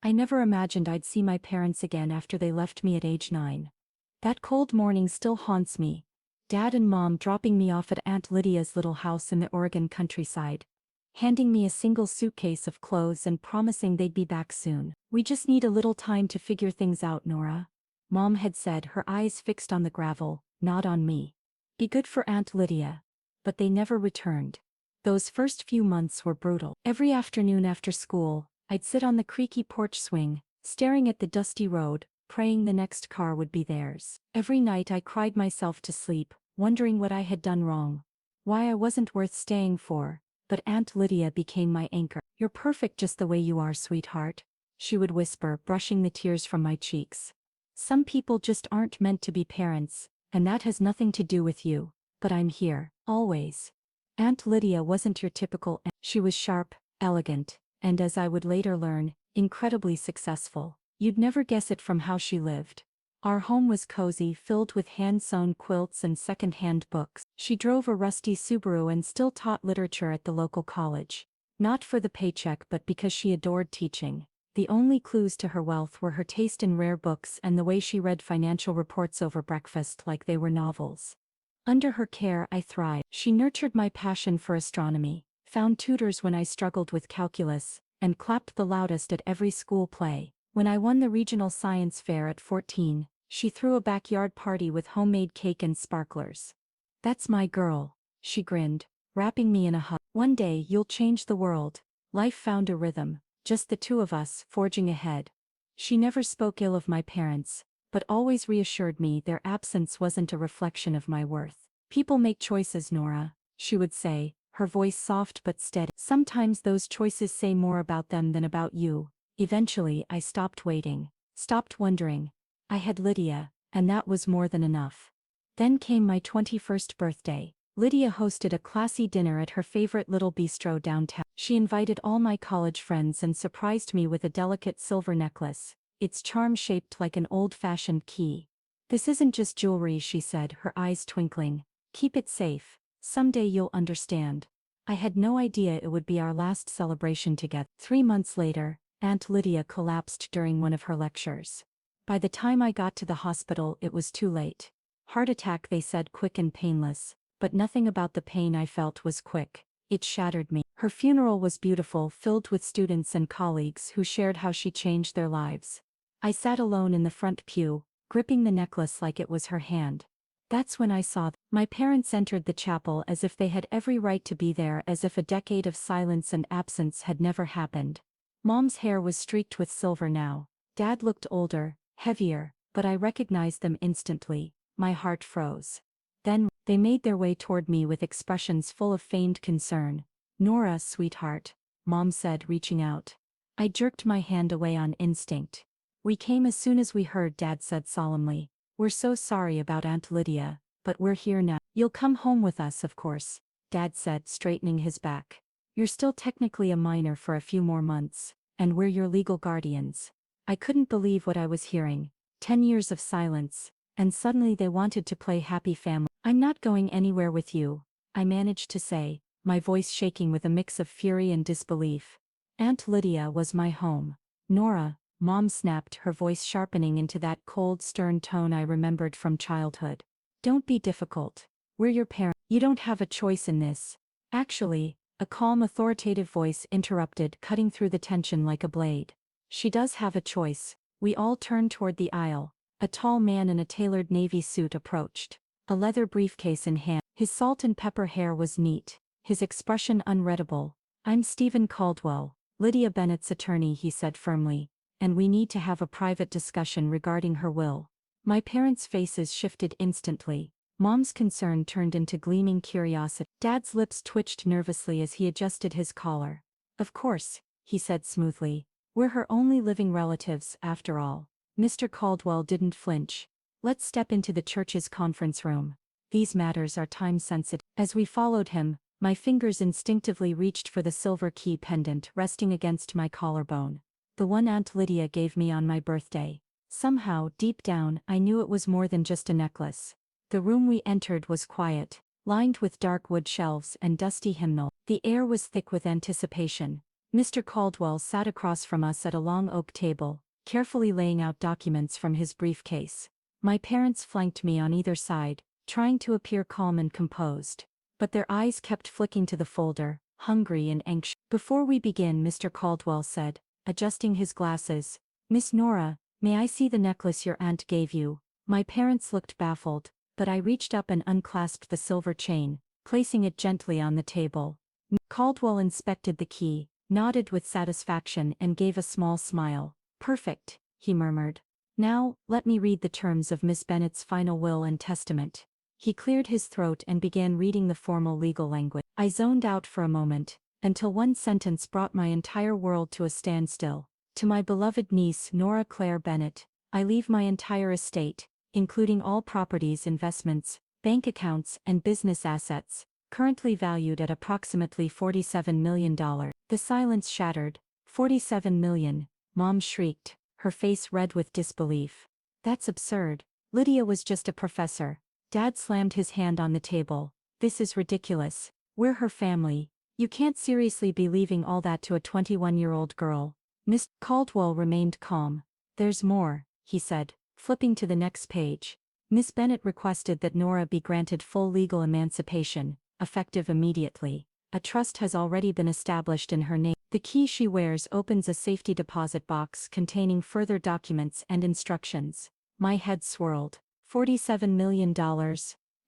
I never imagined I'd see my parents again after they left me at age 9. That cold morning still haunts me. Dad and Mom dropping me off at Aunt Lydia's little house in the Oregon countryside, handing me a single suitcase of clothes and promising they'd be back soon. "We just need a little time to figure things out, Nora," Mom had said, her eyes fixed on the gravel, not on me. "Be good for Aunt Lydia." But they never returned. Those first few months were brutal. Every afternoon after school, I'd sit on the creaky porch swing, staring at the dusty road, praying the next car would be theirs. Every night I cried myself to sleep, wondering what I had done wrong, why I wasn't worth staying for. But Aunt Lydia became my anchor. "You're perfect just the way you are, sweetheart," she would whisper, brushing the tears from my cheeks. "Some people just aren't meant to be parents, and that has nothing to do with you. But I'm here, always." Aunt Lydia wasn't your typical aunt. She was sharp, elegant, and as I would later learn, incredibly successful. You'd never guess it from how she lived. Our home was cozy, filled with hand-sewn quilts and second-hand books. She drove a rusty Subaru and still taught literature at the local college. Not for the paycheck but because she adored teaching. The only clues to her wealth were her taste in rare books and the way she read financial reports over breakfast like they were novels. Under her care I thrived. She nurtured my passion for astronomy, found tutors when I struggled with calculus, and clapped the loudest at every school play. When I won the regional science fair at 14, she threw a backyard party with homemade cake and sparklers. "That's my girl," she grinned, wrapping me in a hug. "One day you'll change the world." Life found a rhythm, just the two of us, forging ahead. She never spoke ill of my parents, but always reassured me their absence wasn't a reflection of my worth. "People make choices, Nora," she would say, her voice soft but steady. "Sometimes those choices say more about them than about you." Eventually I stopped waiting, stopped wondering. I had Lydia, and that was more than enough. Then came my 21st birthday. Lydia hosted a classy dinner at her favorite little bistro downtown. She invited all my college friends and surprised me with a delicate silver necklace, its charm shaped like an old-fashioned key. "This isn't just jewelry," she said, her eyes twinkling. "Keep it safe. Someday you'll understand." I had no idea it would be our last celebration together. 3 months later, Aunt Lydia collapsed during one of her lectures. By the time I got to the hospital it was too late. Heart attack, they said, quick and painless, but nothing about the pain I felt was quick. It shattered me. Her funeral was beautiful, filled with students and colleagues who shared how she changed their lives. I sat alone in the front pew, gripping the necklace like it was her hand. That's when I saw my parents entered the chapel as if they had every right to be there, as if a decade of silence and absence had never happened. Mom's hair was streaked with silver now. Dad looked older, heavier, but I recognized them instantly. My heart froze. Then, they made their way toward me with expressions full of feigned concern. "Nora, sweetheart," Mom said, reaching out. I jerked my hand away on instinct. "We came as soon as we heard," Dad said solemnly. "We're so sorry about Aunt Lydia, but we're here now." "You'll come home with us, of course," Dad said, straightening his back. "You're still technically a minor for a few more months, and we're your legal guardians." I couldn't believe what I was hearing. 10 years of silence, and suddenly they wanted to play happy family. "I'm not going anywhere with you," I managed to say, my voice shaking with a mix of fury and disbelief. Aunt Lydia was my home. "Nora," Mom snapped, her voice sharpening into that cold, stern tone I remembered from childhood. "Don't be difficult. We're your parents. You don't have a choice in this." "Actually," a calm, authoritative voice interrupted, cutting through the tension like a blade. "She does have a choice." We all turned toward the aisle. A tall man in a tailored navy suit approached, a leather briefcase in hand. His salt and pepper hair was neat, his expression unreadable. "I'm Stephen Caldwell, Lydia Bennett's attorney," he said firmly, "and we need to have a private discussion regarding her will." My parents' faces shifted instantly. Mom's concern turned into gleaming curiosity. Dad's lips twitched nervously as he adjusted his collar. "Of course," he said smoothly. "We're her only living relatives, after all." Mr. Caldwell didn't flinch. "Let's step into the church's conference room. These matters are time-sensitive." As we followed him, my fingers instinctively reached for the silver key pendant resting against my collarbone. The one Aunt Lydia gave me on my birthday. Somehow, deep down, I knew it was more than just a necklace. The room we entered was quiet, lined with dark wood shelves and dusty hymnal. The air was thick with anticipation. Mr. Caldwell sat across from us at a long oak table, carefully laying out documents from his briefcase. My parents flanked me on either side, trying to appear calm and composed. But their eyes kept flicking to the folder, hungry and anxious. "Before we begin," Mr. Caldwell said, adjusting his glasses, "Miss Nora, may I see the necklace your aunt gave you?" My parents looked baffled, but I reached up and unclasped the silver chain, placing it gently on the table. Caldwell inspected the key, nodded with satisfaction and gave a small smile. "Perfect," he murmured. "Now, let me read the terms of Miss Bennet's final will and testament." He cleared his throat and began reading the formal legal language. I zoned out for a moment, until one sentence brought my entire world to a standstill. "To my beloved niece Nora Claire Bennett, I leave my entire estate, including all properties, investments, bank accounts and business assets, currently valued at approximately $47 million. The silence shattered. "$47 million, Mom shrieked, her face red with disbelief. "That's absurd. Lydia was just a professor." Dad slammed his hand on the table. "This is ridiculous. We're her family. You can't seriously be leaving all that to a 21-year-old girl." Mr. Caldwell remained calm. "There's more," he said, flipping to the next page. "Miss Bennett requested that Nora be granted full legal emancipation, effective immediately. A trust has already been established in her name. The key she wears opens a safety deposit box containing further documents and instructions." My head swirled. $47 million.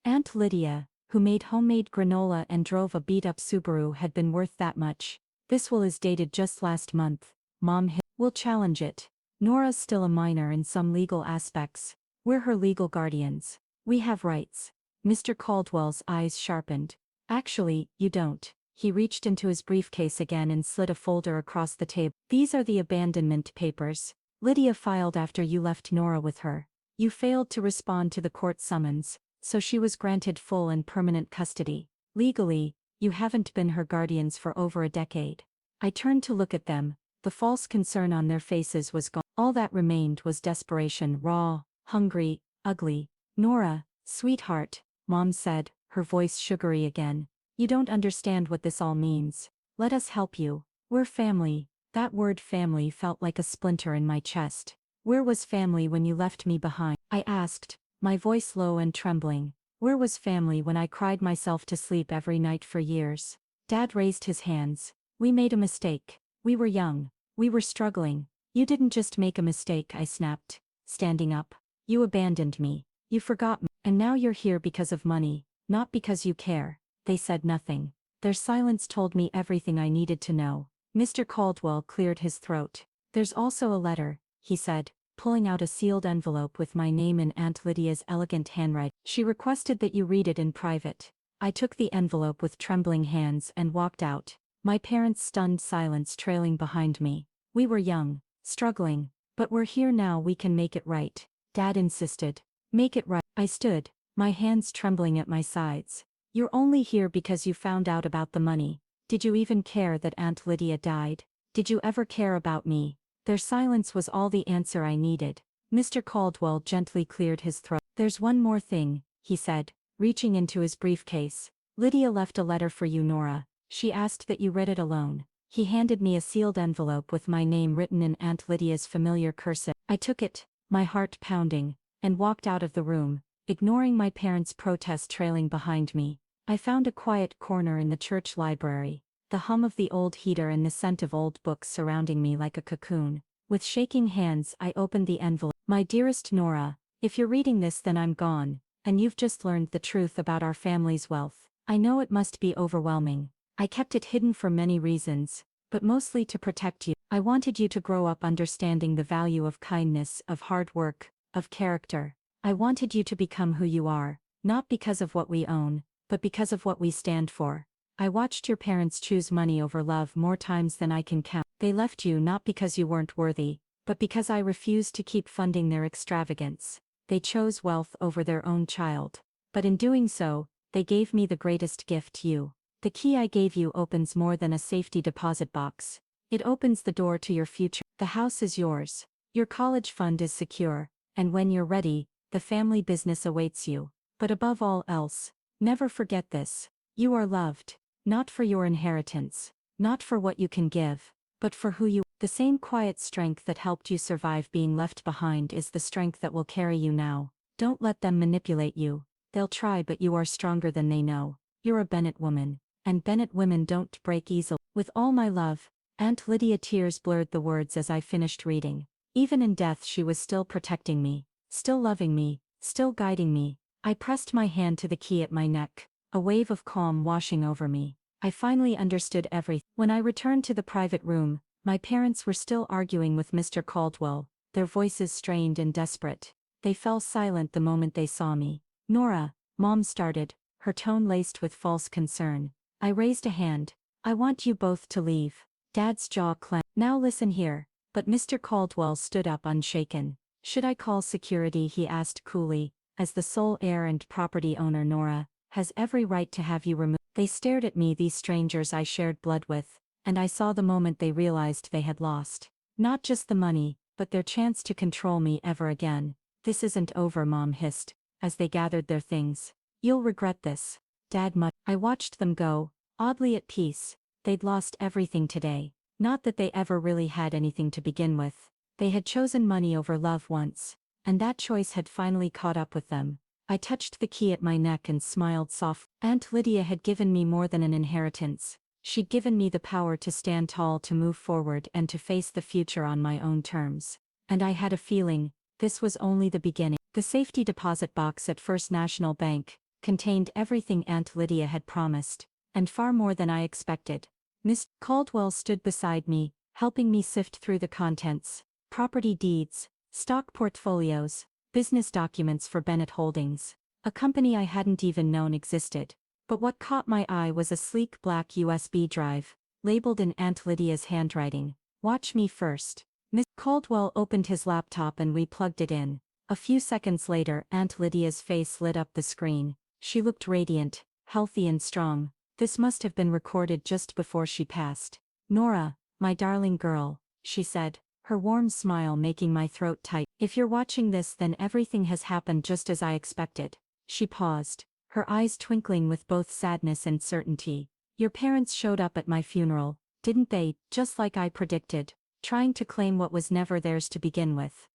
Aunt Lydia, who made homemade granola and drove a beat-up Subaru, had been worth that much. "This will is dated just last month." Mom hit. "We'll challenge it. Nora's still a minor in some legal aspects. We're her legal guardians. We have rights." Mr. Caldwell's eyes sharpened. "Actually, you don't." He reached into his briefcase again and slid a folder across the table. "These are the abandonment papers. Lydia filed after you left Nora with her. You failed to respond to the court summons, so she was granted full and permanent custody. Legally, you haven't been her guardians for over a decade." I turned to look at them. The false concern on their faces was gone. All that remained was desperation, raw, hungry, ugly. "Nora, sweetheart," Mom said, her voice sugary again. "You don't understand what this all means. Let us help you. We're family." That word family felt like a splinter in my chest. "Where was family when you left me behind?" I asked, my voice low and trembling. "Where was family when I cried myself to sleep every night for years?" Dad raised his hands. "We made a mistake. We were young. We were struggling." "You didn't just make a mistake," I snapped, standing up. "You abandoned me. You forgot me. And now you're here because of money, not because you care." They said nothing. Their silence told me everything I needed to know. Mr. Caldwell cleared his throat. "There's also a letter," he said, pulling out a sealed envelope with my name in Aunt Lydia's elegant handwriting. "She requested that you read it in private." I took the envelope with trembling hands and walked out, my parents' stunned silence trailing behind me. "We were young, struggling, but we're here now. We can make it right." Dad insisted. "Make it right." I stood, my hands trembling at my sides. "You're only here because you found out about the money. Did you even care that Aunt Lydia died? Did you ever care about me?" Their silence was all the answer I needed. Mr. Caldwell gently cleared his throat. "There's one more thing," he said, reaching into his briefcase. "Lydia left a letter for you, Nora. She asked that you read it alone." He handed me a sealed envelope with my name written in Aunt Lydia's familiar cursive. I took it, my heart pounding, and walked out of the room, ignoring my parents' protest trailing behind me. I found a quiet corner in the church library, the hum of the old heater and the scent of old books surrounding me like a cocoon. With shaking hands, I opened the envelope. "My dearest Nora, if you're reading this, then I'm gone, and you've just learned the truth about our family's wealth. I know it must be overwhelming. I kept it hidden for many reasons, but mostly to protect you. I wanted you to grow up understanding the value of kindness, of hard work, of character. I wanted you to become who you are, not because of what we own, but because of what we stand for. I watched your parents choose money over love more times than I can count. They left you not because you weren't worthy, but because I refused to keep funding their extravagance. They chose wealth over their own child. But in doing so, they gave me the greatest gift, you. The key I gave you opens more than a safety deposit box. It opens the door to your future. The house is yours. Your college fund is secure, and when you're ready, the family business awaits you. But above all else, never forget this. You are loved, not for your inheritance, not for what you can give, but for who you are. The same quiet strength that helped you survive being left behind is the strength that will carry you now. Don't let them manipulate you. They'll try, but you are stronger than they know. You're a Bennett woman, and Bennett women don't break easily. With all my love, Aunt Lydia. Tears blurred the words as I finished reading. Even in death she was still protecting me, still loving me, still guiding me. I pressed my hand to the key at my neck, a wave of calm washing over me. I finally understood everything. When I returned to the private room, my parents were still arguing with Mr. Caldwell, their voices strained and desperate. They fell silent the moment they saw me. Nora, Mom started, her tone laced with false concern. I raised a hand. I want you both to leave. Dad's jaw clenched. Now listen here. But Mr. Caldwell stood up unshaken. Should I call security? He asked coolly. As the sole heir and property owner, Nora has every right to have you removed. They stared at me, these strangers I shared blood with, and I saw the moment they realized they had lost. Not just the money, but their chance to control me ever again. This isn't over, Mom hissed, as they gathered their things. You'll regret this, Dad muttered. I watched them go, oddly at peace. They'd lost everything today. Not that they ever really had anything to begin with. They had chosen money over love once, and that choice had finally caught up with them. I touched the key at my neck and smiled softly. Aunt Lydia had given me more than an inheritance. She'd given me the power to stand tall, to move forward, and to face the future on my own terms. And I had a feeling, this was only the beginning. The safety deposit box at First National Bank contained everything Aunt Lydia had promised, and far more than I expected. Miss Caldwell stood beside me, helping me sift through the contents: property deeds, stock portfolios, business documents for Bennett Holdings, a company I hadn't even known existed. But what caught my eye was a sleek black USB drive, labeled in Aunt Lydia's handwriting. Watch me first. Miss Caldwell opened his laptop and we plugged it in. A few seconds later, Aunt Lydia's face lit up the screen. She looked radiant, healthy and strong. This must have been recorded just before she passed. Nora, my darling girl, she said, her warm smile making my throat tight. If you're watching this, then everything has happened just as I expected. She paused, her eyes twinkling with both sadness and certainty. Your parents showed up at my funeral, didn't they, just like I predicted, trying to claim what was never theirs to begin with.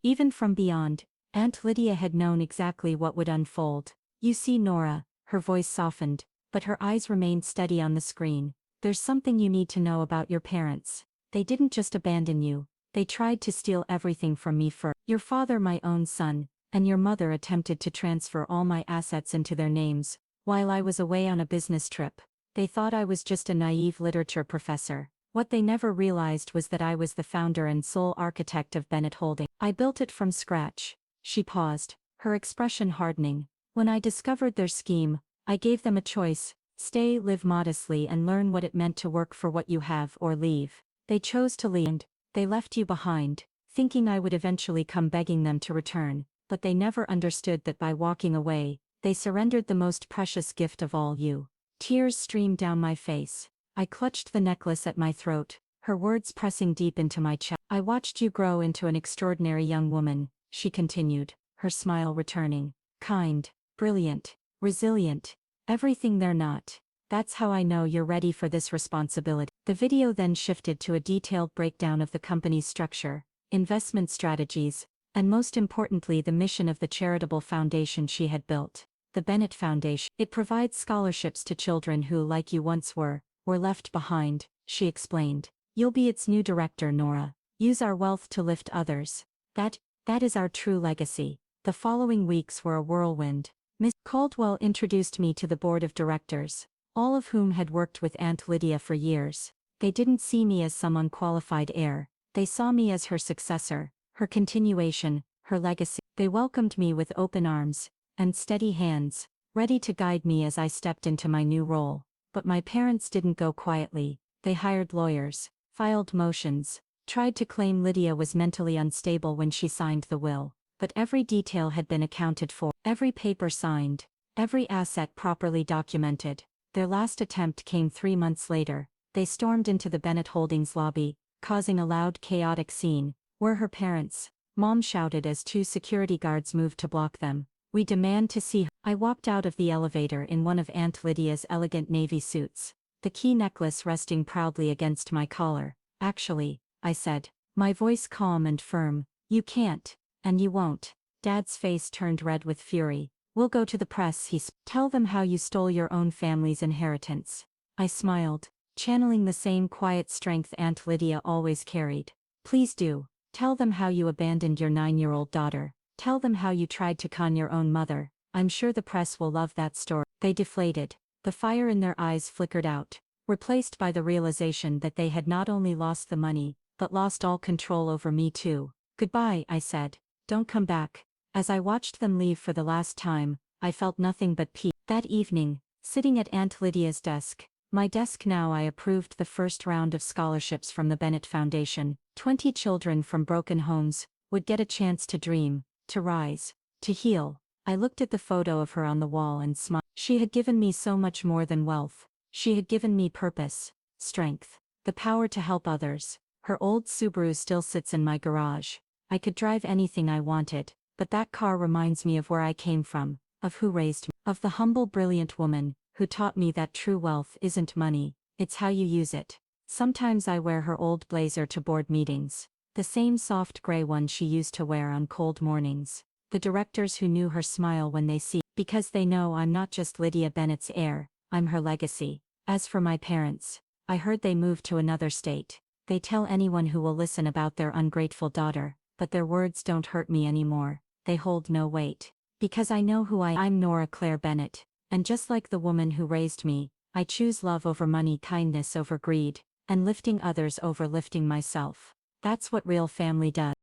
Even from beyond, Aunt Lydia had known exactly what would unfold. You see, Nora, her voice softened, but her eyes remained steady on the screen. There's something you need to know about your parents. They didn't just abandon you, they tried to steal everything from me first. Your father, my own son, and your mother attempted to transfer all my assets into their names, while I was away on a business trip. They thought I was just a naive literature professor. What they never realized was that I was the founder and sole architect of Bennett Holdings. I built it from scratch. She paused, her expression hardening. When I discovered their scheme, I gave them a choice: stay, live modestly, and learn what it meant to work for what you have, or leave. They chose to leave. They left you behind, thinking I would eventually come begging them to return, but they never understood that by walking away, they surrendered the most precious gift of all, you. Tears streamed down my face. I clutched the necklace at my throat, her words pressing deep into my chest. I watched you grow into an extraordinary young woman, she continued, her smile returning. Kind, brilliant, resilient, everything they're not. That's how I know you're ready for this responsibility. The video then shifted to a detailed breakdown of the company's structure, investment strategies, and most importantly the mission of the charitable foundation she had built, the Bennett Foundation. It provides scholarships to children who, like you once were left behind, she explained. You'll be its new director, Nora. Use our wealth to lift others. That is our true legacy. The following weeks were a whirlwind. Miss Caldwell introduced me to the board of directors, all of whom had worked with Aunt Lydia for years. They didn't see me as some unqualified heir. They saw me as her successor, her continuation, her legacy. They welcomed me with open arms and steady hands, ready to guide me as I stepped into my new role. But my parents didn't go quietly. They hired lawyers, filed motions, tried to claim Lydia was mentally unstable when she signed the will. But every detail had been accounted for, every paper signed, every asset properly documented. Their last attempt came 3 months later. They stormed into the Bennett Holdings lobby, causing a loud, chaotic scene. Where her parents? Mom shouted as 2 security guards moved to block them. We demand to see her. I walked out of the elevator in one of Aunt Lydia's elegant navy suits, the key necklace resting proudly against my collar. Actually, I said, my voice calm and firm, you can't, and you won't. Dad's face turned red with fury. We'll go to the press, tell them how you stole your own family's inheritance. I smiled, channeling the same quiet strength Aunt Lydia always carried. Please do. Tell them how you abandoned your 9-year-old daughter. Tell them how you tried to con your own mother. I'm sure the press will love that story. They deflated. The fire in their eyes flickered out, replaced by the realization that they had not only lost the money, but lost all control over me too. Goodbye, I said. Don't come back. As I watched them leave for the last time, I felt nothing but peace. That evening, sitting at Aunt Lydia's desk, my desk now, I approved the first round of scholarships from the Bennett Foundation. 20 children from broken homes would get a chance to dream, to rise, to heal. I looked at the photo of her on the wall and smiled. She had given me so much more than wealth. She had given me purpose, strength, the power to help others. Her old Subaru still sits in my garage. I could drive anything I wanted, but that car reminds me of where I came from, of who raised me, of the humble, brilliant woman who taught me that true wealth isn't money, it's how you use it. Sometimes I wear her old blazer to board meetings, the same soft gray one she used to wear on cold mornings. The directors who knew her smile when they see, because they know I'm not just Lydia Bennett's heir, I'm her legacy. As for my parents, I heard they moved to another state. They tell anyone who will listen about their ungrateful daughter, but their words don't hurt me anymore. They hold no weight. Because I know who I'm Nora Claire Bennett, and just like the woman who raised me, I choose love over money, kindness over greed, and lifting others over lifting myself. That's what real family does.